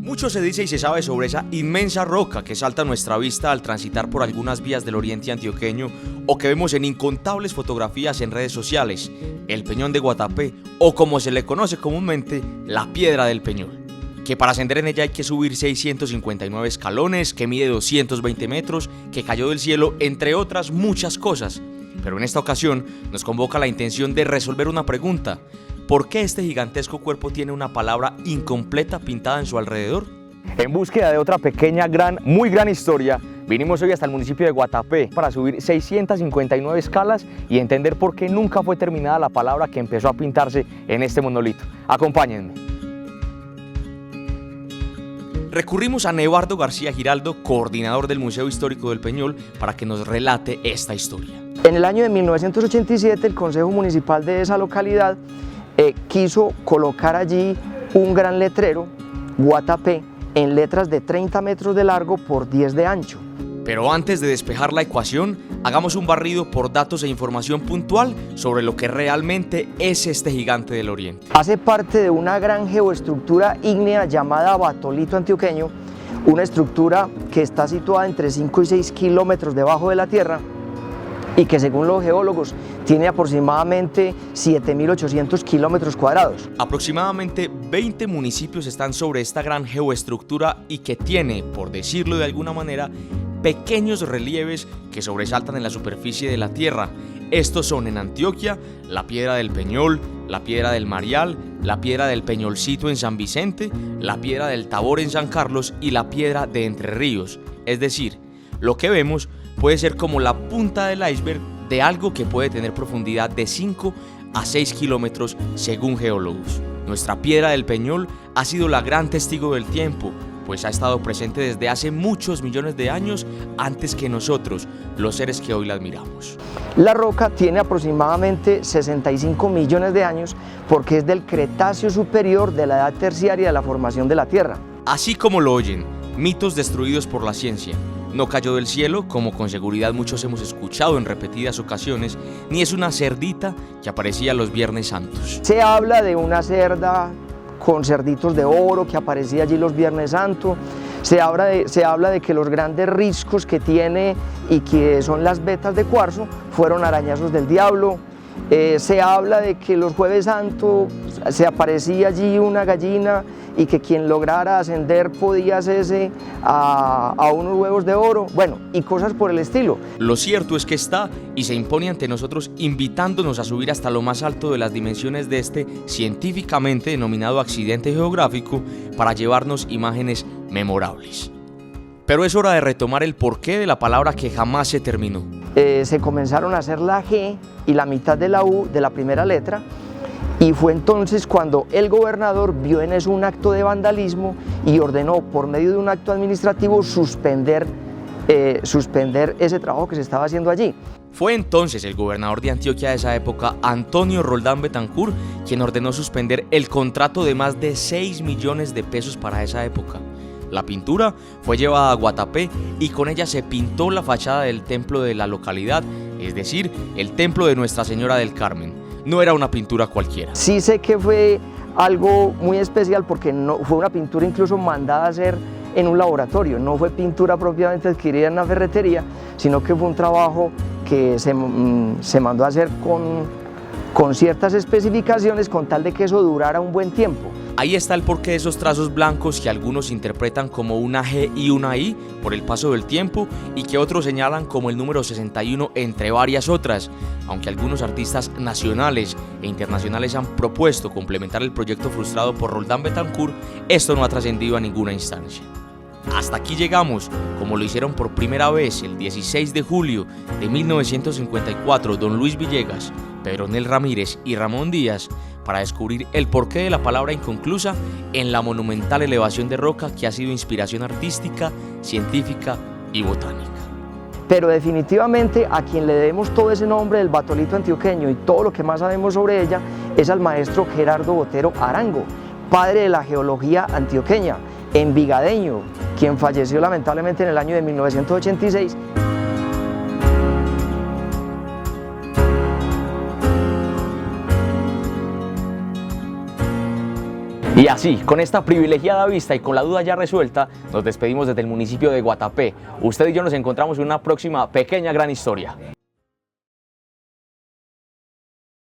Mucho se dice y se sabe sobre esa inmensa roca que salta a nuestra vista al transitar por algunas vías del oriente antioqueño o que vemos en incontables fotografías en redes sociales, el Peñón de Guatapé, o como se le conoce comúnmente, la Piedra del Peñol. Que para ascender en ella hay que subir 659 escalones, que mide 220 metros, que cayó del cielo, entre otras muchas cosas. Pero en esta ocasión nos convoca la intención de resolver una pregunta: ¿por qué este gigantesco cuerpo tiene una palabra incompleta pintada en su alrededor? En búsqueda de otra pequeña, muy gran historia, vinimos hoy hasta el municipio de Guatapé para subir 659 escalas y entender por qué nunca fue terminada la palabra que empezó a pintarse en este monolito. Acompáñenme. Recurrimos a Nevardo García Giraldo, coordinador del Museo Histórico del Peñol, para que nos relate esta historia. En el año de 1987 el Consejo Municipal de esa localidad quiso colocar allí un gran letrero, Guatapé, en letras de 30 metros de largo por 10 de ancho. Pero antes de despejar la ecuación, hagamos un barrido por datos e información puntual sobre lo que realmente es este gigante del oriente. Hace parte de una gran geoestructura ígnea llamada Batolito Antioqueño, una estructura que está situada entre 5 y 6 kilómetros debajo de la tierra y que, según los geólogos, tiene aproximadamente 7.800 kilómetros cuadrados. Aproximadamente 20 municipios están sobre esta gran geoestructura y que tiene, por decirlo de alguna manera, pequeños relieves que sobresaltan en la superficie de la tierra. Estos son en Antioquia la Piedra del Peñol, la Piedra del Marial, la Piedra del Peñolcito en San Vicente, la Piedra del Tabor en San Carlos y la Piedra de Entre Ríos. Es decir, lo que vemos puede ser como la punta del iceberg de algo que puede tener profundidad de 5 a 6 kilómetros según geólogos. Nuestra Piedra del Peñol ha sido la gran testigo del tiempo, pues ha estado presente desde hace muchos millones de años antes que nosotros, los seres que hoy la admiramos. La roca tiene aproximadamente 65 millones de años porque es del Cretáceo superior de la edad terciaria de la formación de la Tierra. Así como lo oyen, mitos destruidos por la ciencia. No cayó del cielo, como con seguridad muchos hemos escuchado en repetidas ocasiones, ni es una cerdita que aparecía los Viernes Santos. Se habla de una cerda con cerditos de oro que aparecía allí los Viernes Santos. Se habla de que los grandes riscos que tiene y que son las vetas de cuarzo fueron arañazos del diablo. Se habla de que los Jueves Santos se aparecía allí una gallina y que quien lograra ascender podía hacerse a unos huevos de oro, bueno, y cosas por el estilo. Lo cierto es que está y se impone ante nosotros invitándonos a subir hasta lo más alto de las dimensiones de este científicamente denominado accidente geográfico para llevarnos imágenes memorables. Pero es hora de retomar el porqué de la palabra que jamás se terminó. Se comenzaron a hacer la G y la mitad de la U de la primera letra, y fue entonces cuando el gobernador vio en eso un acto de vandalismo y ordenó por medio de un acto administrativo suspender ese trabajo que se estaba haciendo allí. Fue entonces el gobernador de Antioquia de esa época, Antonio Roldán Betancourt, quien ordenó suspender el contrato de más de 6 millones de pesos para esa época. La pintura fue llevada a Guatapé y con ella se pintó la fachada del templo de la localidad, es decir, el templo de Nuestra Señora del Carmen. No era una pintura cualquiera. Sí sé que fue algo muy especial porque no, fue una pintura incluso mandada a hacer en un laboratorio, no fue pintura propiamente adquirida en una ferretería, sino que fue un trabajo que se mandó a hacer con ciertas especificaciones con tal de que eso durara un buen tiempo. Ahí está el porqué de esos trazos blancos que algunos interpretan como una G y una I por el paso del tiempo y que otros señalan como el número 61 entre varias otras, aunque algunos artistas nacionales e internacionales han propuesto complementar el proyecto frustrado por Roldán Betancourt, esto no ha trascendido a ninguna instancia. Hasta aquí llegamos, como lo hicieron por primera vez el 16 de julio de 1954 don Luis Villegas, Pedronel Ramírez y Ramón Díaz, para descubrir el porqué de la palabra inconclusa en la monumental elevación de roca que ha sido inspiración artística, científica y botánica. Pero definitivamente a quien le debemos todo ese nombre del Batolito antioqueño y todo lo que más sabemos sobre ella es al maestro Gerardo Botero Arango, padre de la geología antioqueña, envigadeño, quien falleció lamentablemente en el año de 1986. Y así, con esta privilegiada vista y con la duda ya resuelta, nos despedimos desde el municipio de Guatapé. Usted y yo nos encontramos en una próxima pequeña gran historia.